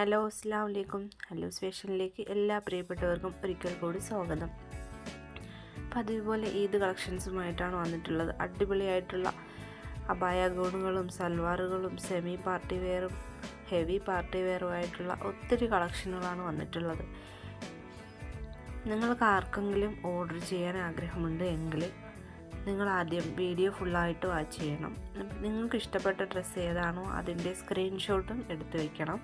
Hello, അസ്സലാമു അലൈക്കും. Hello ഫാഷനിലേക്ക് എല്ലാ പ്രിയപ്പെട്ടവർക്കും ഒരിക്കൽ കൂടി സ്വാഗതം. പതിവ് പോലെ ഈദ് കളക്ഷൻസുമായിട്ടാണ് വന്നിട്ടുള്ളത്. അടിപൊളിയായിട്ടുള്ള അബായ ഗൗണുകളും സൽവാറുകളും സെമി പാർട്ടി വെയറും ഹെവി പാർട്ടി വെയറുമായിട്ടുള്ള ഒത്തിരി കളക്ഷനുകളാണ് വന്നിട്ടുള്ളത്. നിങ്ങൾക്ക് ആർക്കെങ്കിലും ഓർഡർ ചെയ്യാൻ ആഗ്രഹമുണ്ട് എങ്കിൽ നിങ്ങൾ ആദ്യം വീഡിയോ ഫുള്ളായിട്ട് വാച്ച് ചെയ്യണം. നിങ്ങൾക്ക് ഇഷ്ടപ്പെട്ട ഡ്രസ്സ് ഏതാണോ അതിൻ്റെ സ്ക്രീൻഷോട്ടും എടുത്തു വയ്ക്കണം.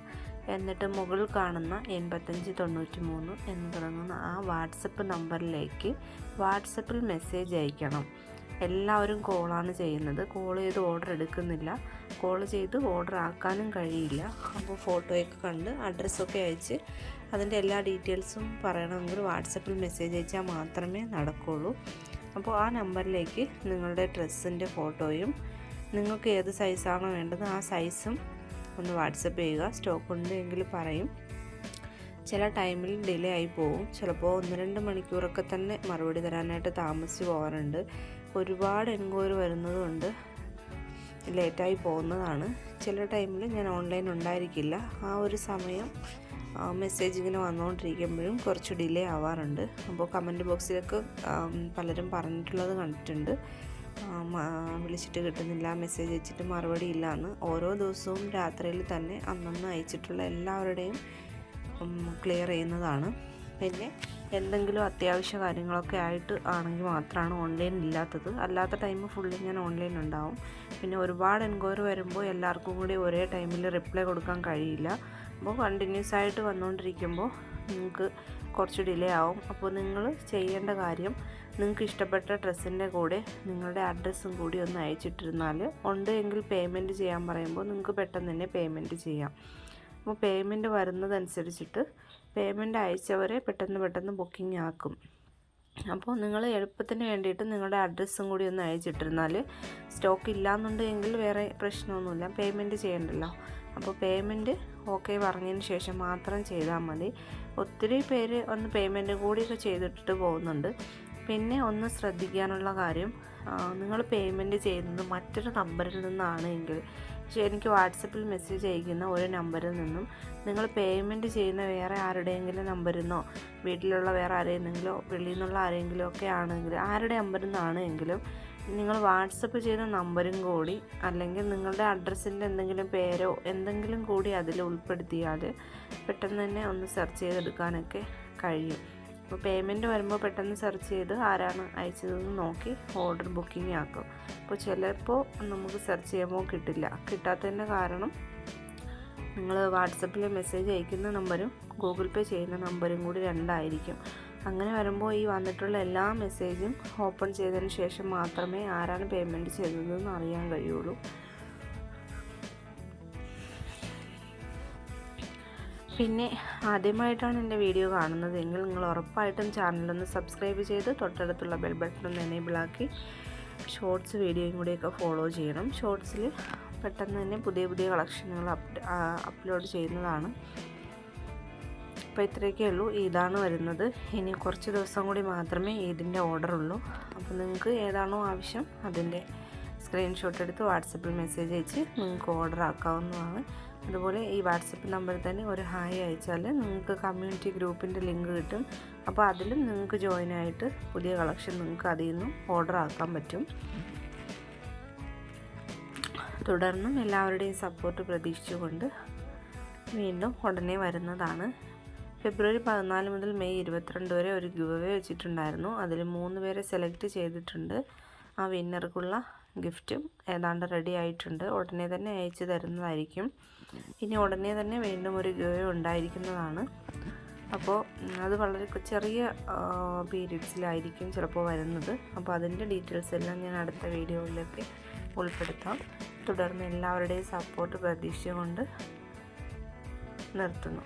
എന്നിട്ട് മുകളിൽ കാണുന്ന 8593 എന്ന് തുടങ്ങുന്ന ആ വാട്സപ്പ് നമ്പറിലേക്ക് വാട്സപ്പിൽ മെസ്സേജ് അയക്കണം. എല്ലാവരും കോളാണ് ചെയ്യുന്നത്. കോൾ ചെയ്ത് ഓർഡർ എടുക്കുന്നില്ല. കോൾ ചെയ്ത് ഓർഡർ ആക്കാനും കഴിയില്ല. അപ്പോൾ ഫോട്ടോയൊക്കെ കണ്ട് അഡ്രസ്സൊക്കെ അയച്ച് അതിൻ്റെ എല്ലാ ഡീറ്റെയിൽസും പറയണമെങ്കിൽ വാട്സപ്പിൽ മെസ്സേജ് അയച്ചാൽ മാത്രമേ നടക്കുകയുള്ളൂ. അപ്പോൾ ആ നമ്പറിലേക്ക് നിങ്ങളുടെ ഡ്രസ്സിൻ്റെ ഫോട്ടോയും നിങ്ങൾക്ക് ഏത് സൈസാണോ വേണ്ടത് ആ സൈസും ഒന്ന് വാട്സപ്പ് ചെയ്യുക. സ്റ്റോക്ക് ഉണ്ട് എങ്കിൽ പറയും. ചില ടൈമിൽ ഡിലേ ആയി പോകും. ചിലപ്പോൾ 1-2 മണിക്കൂറൊക്കെ തന്നെ മറുപടി തരാനായിട്ട് താമസിച്ച് പോകാറുണ്ട്. ഒരുപാട് എൻക്വയറി വരുന്നതുകൊണ്ട് ലേറ്റായി പോകുന്നതാണ്. ചില ടൈമിൽ ഞാൻ ഓൺലൈൻ ഉണ്ടായിരിക്കില്ല. ആ ഒരു സമയം മെസ്സേജ് ഇങ്ങനെ വന്നുകൊണ്ടിരിക്കുമ്പോഴും കുറച്ച് ഡിലേ ആവാറുണ്ട്. അപ്പോൾ കമൻറ്റ് ബോക്സിലൊക്കെ പലരും പറഞ്ഞിട്ടുള്ളത് കണ്ടിട്ടുണ്ട്. വിളിച്ചിട്ട് കിട്ടുന്നില്ല, മെസ്സേജ് അയച്ചിട്ട് മറുപടി ഇല്ലയെന്ന്. ഓരോ ദിവസവും രാത്രിയിൽ തന്നെ അന്നന്ന് അയച്ചിട്ടുള്ള എല്ലാവരുടെയും ക്ലിയർ ചെയ്യുന്നതാണ്. പിന്നെ എന്തെങ്കിലും അത്യാവശ്യ കാര്യങ്ങളൊക്കെ ആയിട്ട് ആണെങ്കിൽ മാത്രമാണ് ഓൺലൈൻ ഇല്ലാത്തത്. അല്ലാത്ത ടൈം ഫുള്ളി ഞാൻ ഓൺലൈൻ ഉണ്ടാവും. പിന്നെ ഒരുപാട് എൻക്വയറി വരുമ്പോൾ എല്ലാവർക്കും കൂടി ഒരേ ടൈമിൽ റിപ്ലൈ കൊടുക്കാൻ കഴിയില്ല. അപ്പോൾ കണ്ടിന്യൂസ് ആയിട്ട് വന്നുകൊണ്ടിരിക്കുമ്പോൾ നിങ്ങൾക്ക് കുറച്ച് ഡിലേ ആവും. അപ്പോൾ നിങ്ങൾ ചെയ്യേണ്ട കാര്യം, നിങ്ങൾക്ക് ഇഷ്ടപ്പെട്ട ഡ്രസ്സിൻ്റെ കൂടെ നിങ്ങളുടെ അഡ്രസ്സും കൂടി ഒന്ന് അയച്ചിട്ടിരുന്നാൽ ഉണ്ട് എങ്കിൽ പേയ്മെൻറ്റ് ചെയ്യാൻ പറയുമ്പോൾ നിങ്ങൾക്ക് പെട്ടെന്ന് തന്നെ പേയ്മെൻറ്റ് ചെയ്യാം. അപ്പോൾ പേയ്മെൻറ്റ് വരുന്നതനുസരിച്ചിട്ട് പേയ്മെൻറ്റ് അയച്ചവരെ പെട്ടെന്ന് ബുക്കിംഗ് ആക്കും. അപ്പോൾ നിങ്ങൾ എളുപ്പത്തിന് വേണ്ടിയിട്ട് നിങ്ങളുടെ അഡ്രസ്സും കൂടി ഒന്ന് അയച്ചിട്ടിരുന്നാൽ സ്റ്റോക്ക് ഇല്ലയെന്നുണ്ടെങ്കിൽ വേറെ പ്രശ്നമൊന്നുമില്ല, പേയ്മെൻറ്റ് ചെയ്യണ്ടല്ലോ. അപ്പോൾ പേയ്മെൻറ്റ് ഓക്കെ പറഞ്ഞതിന് ശേഷം മാത്രം ചെയ്താൽ മതി. ഒത്തിരി പേര് ഒന്ന് പേയ്മെൻറ്റ് കൂടിയൊക്കെ ചെയ്തിട്ട് പോകുന്നുണ്ട്. പിന്നെ ഒന്ന് ശ്രദ്ധിക്കാനുള്ള കാര്യം, നിങ്ങൾ പേയ്മെൻറ്റ് ചെയ്യുന്നത് മറ്റൊരു നമ്പറിൽ നിന്നാണ് എങ്കിൽ, എനിക്ക് വാട്സപ്പിൽ മെസ്സേജ് അയക്കുന്ന ഒരു നമ്പറിൽ നിന്നും നിങ്ങൾ പേയ്മെൻറ്റ് ചെയ്യുന്ന വേറെ ആരുടെയെങ്കിലും നമ്പറിൽ നിന്നോ വീട്ടിലുള്ള വേറെ ആരെയെങ്കിലോ വെളിയിൽ നിന്നുള്ള ആരെങ്കിലും ഒക്കെ ആണെങ്കിൽ ആരുടെ നമ്പറിൽ നിന്നാണ് എങ്കിലും നിങ്ങൾ വാട്സപ്പ് ചെയ്ത നമ്പരും കൂടി അല്ലെങ്കിൽ നിങ്ങളുടെ അഡ്രസ്സിൻ്റെ എന്തെങ്കിലും പേരോ എന്തെങ്കിലും കൂടി അതിൽ ഉൾപ്പെടുത്തിയാൽ പെട്ടെന്ന് തന്നെ ഒന്ന് സെർച്ച് ചെയ്തെടുക്കാനൊക്കെ കഴിയും. അപ്പോൾ പേയ്മെൻറ്റ് വരുമ്പോൾ പെട്ടെന്ന് സെർച്ച് ചെയ്ത് ആരാണ് അയച്ചതെന്ന് നോക്കി ഓർഡർ ബുക്കിംഗ് ആക്കും. അപ്പോൾ ചിലപ്പോൾ നമുക്ക് സെർച്ച് ചെയ്യുമ്പോൾ കിട്ടാത്തതിൻ്റെ കാരണം നിങ്ങൾ വാട്സപ്പിൽ മെസ്സേജ് അയക്കുന്ന നമ്പരും ഗൂഗിൾ പേ ചെയ്യുന്ന നമ്പരും കൂടി രണ്ടായിരിക്കും. അങ്ങനെ വരുമ്പോൾ ഈ വന്നിട്ടുള്ള എല്ലാ മെസ്സേജും ഓപ്പൺ ചെയ്തതിന് ശേഷം മാത്രമേ ആരാണ് പേയ്മെൻറ്റ് ചെയ്തതെന്ന് അറിയാൻ കഴിയുള്ളൂ. പിന്നെ ആദ്യമായിട്ടാണ് എൻ്റെ വീഡിയോ കാണുന്നതെങ്കിൽ നിങ്ങൾ ഉറപ്പായിട്ടും ചാനലൊന്ന് സബ്സ്ക്രൈബ് ചെയ്ത് തൊട്ടടുത്തുള്ള ബെൽ ബട്ടൺ ഒന്ന് എനേബിൾ ആക്കി ഷോർട്സ് വീഡിയോയും കൂടിയൊക്കെ ഫോളോ ചെയ്യണം. ഷോർട്സിൽ പെട്ടെന്ന് തന്നെ പുതിയ കളക്ഷനുകൾ അപ്ലോഡ് ചെയ്യുന്നതാണ്. അപ്പോൾ ഇത്രയൊക്കെ ഉള്ളൂ. ഇതാണ് വരുന്നത്. ഇനി കുറച്ച് ദിവസം കൂടി മാത്രമേ ഇതിൻ്റെ ഓർഡർ ഉള്ളൂ. അപ്പോൾ നിങ്ങൾക്ക് ഏതാണോ ആവശ്യം അതിൻ്റെ സ്ക്രീൻഷോട്ട് എടുത്ത് വാട്സപ്പിൽ മെസ്സേജ് അയച്ച് നിങ്ങൾക്ക് ഓർഡർ ആക്കാവുന്നതാണ്. അതുപോലെ ഈ വാട്സപ്പ് നമ്പറിൽ തന്നെ ഒരു ഹായ് അയച്ചാൽ നിങ്ങൾക്ക് കമ്മ്യൂണിറ്റി ഗ്രൂപ്പിൻ്റെ ലിങ്ക് കിട്ടും. അപ്പോൾ അതിലും നിങ്ങൾക്ക് ജോയിൻ ആയിട്ട് പുതിയ കളക്ഷൻ നിങ്ങൾക്ക് അതിൽ നിന്നും ഓർഡർ ആക്കാൻ പറ്റും. തുടർന്നും എല്ലാവരുടെയും സപ്പോർട്ട് പ്രതീക്ഷിച്ചുകൊണ്ട് വീണ്ടും ഉടനെ വരുന്നതാണ്. ഫെബ്രുവരി 14 മുതൽ മെയ് 22 വരെ ഒരു ഗിവ് അവേ വെച്ചിട്ടുണ്ടായിരുന്നു. അതിൽ 3 പേരെ സെലക്ട് ചെയ്തിട്ടുണ്ട്. ആ വിന്നർക്കുള്ള ഗിഫ്റ്റും ഏതാണ്ട് റെഡി ആയിട്ടുണ്ട്. ഉടനെ തന്നെ അയച്ചു തരുന്നതായിരിക്കും. ഇനി ഉടനെ തന്നെ വീണ്ടും ഒരു ഗിവ് അവേ ഉണ്ടായിരിക്കുന്നതാണ്. അപ്പോൾ അത് വളരെ ചെറിയ പീരീഡ്സിലായിരിക്കും ചിലപ്പോൾ വരുന്നത്. അപ്പോൾ അതിൻ്റെ ഡീറ്റെയിൽസ് എല്ലാം ഞാൻ അടുത്ത വീഡിയോയിലേക്ക് ഉൾപ്പെടുത്താം. തുടർന്ന് എല്ലാവരുടെയും സപ്പോർട്ട് പ്രതീക്ഷിച്ചുകൊണ്ട് നിർത്തുന്നു.